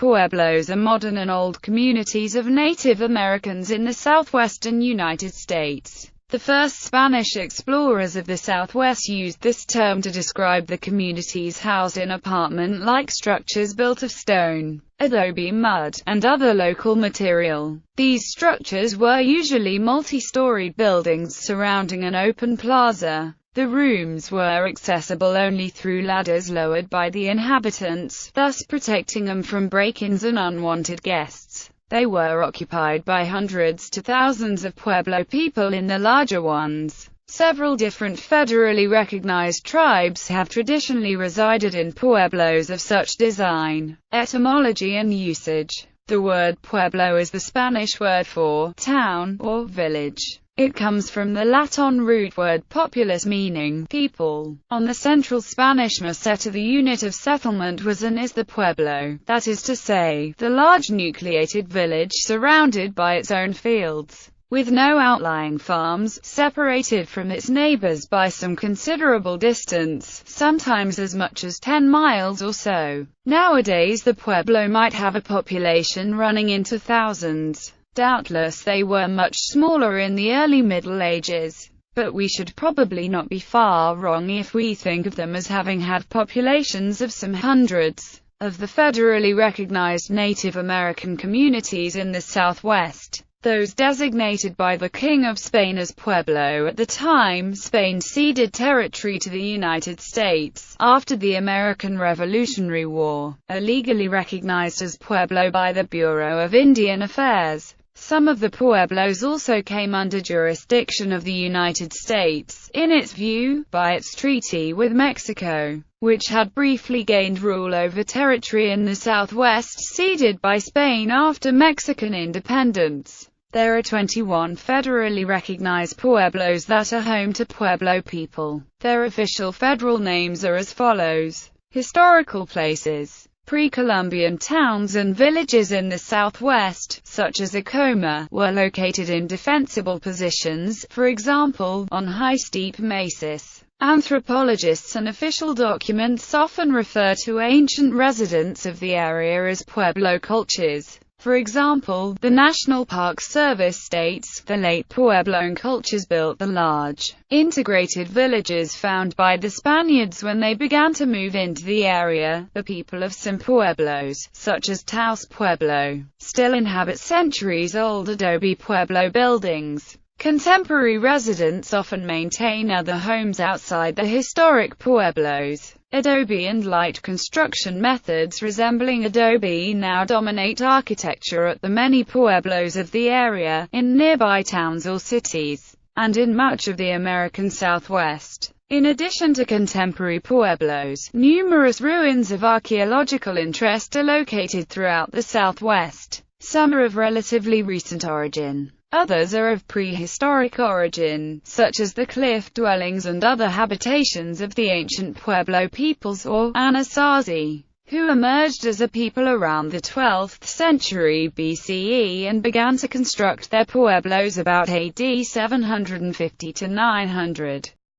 Pueblos are modern and old communities of Native Americans in the southwestern United States. The first Spanish explorers of the Southwest used this term to describe the communities housed in apartment-like structures built of stone, adobe, mud, and other local material. These structures were usually multi-storied buildings surrounding an open plaza. The rooms were accessible only through ladders lowered by the inhabitants, thus protecting them from break-ins and unwanted guests. They were occupied by hundreds to thousands of Pueblo people in the larger ones. Several different federally recognized tribes have traditionally resided in pueblos of such design. Etymology and usage. The word pueblo is the Spanish word for town or village. It comes from the Latin root word populus, meaning people. On the Central Spanish meseta, the unit of settlement was and is the pueblo, that is to say, the large nucleated village surrounded by its own fields, with no outlying farms, separated from its neighbors by some considerable distance, sometimes as much as 10 miles or so. Nowadays the pueblo might have a population running into thousands. Doubtless they were much smaller in the early Middle Ages, but we should probably not be far wrong if we think of them as having had populations of some hundreds. Of the federally recognized Native American communities in the Southwest, those designated by the King of Spain as Pueblo at the time Spain ceded territory to the United States, after the American Revolutionary War, are legally recognized as Pueblo by the Bureau of Indian Affairs. Some of the Pueblos also came under jurisdiction of the United States, in its view, by its treaty with Mexico, which had briefly gained rule over territory in the Southwest ceded by Spain after Mexican independence. There are 21 federally recognized pueblos that are home to Pueblo people. Their official federal names are as follows. Historical places. Pre-Columbian towns and villages in the Southwest, such as Acoma, were located in defensible positions, for example, on high steep mesas. Anthropologists and official documents often refer to ancient residents of the area as Pueblo cultures. For example, the National Park Service states, the late Puebloan cultures built the large, integrated villages found by the Spaniards when they began to move into the area. The people of some pueblos, such as Taos Pueblo, still inhabit centuries-old adobe pueblo buildings. Contemporary residents often maintain other homes outside the historic pueblos. Adobe and light construction methods resembling adobe now dominate architecture at the many pueblos of the area, in nearby towns or cities, and in much of the American Southwest. In addition to contemporary pueblos, numerous ruins of archaeological interest are located throughout the Southwest. Some are of relatively recent origin. Others are of prehistoric origin, such as the cliff dwellings and other habitations of the ancient Pueblo peoples or Anasazi, who emerged as a people around the 12th century BCE and began to construct their pueblos about AD 750 to 900.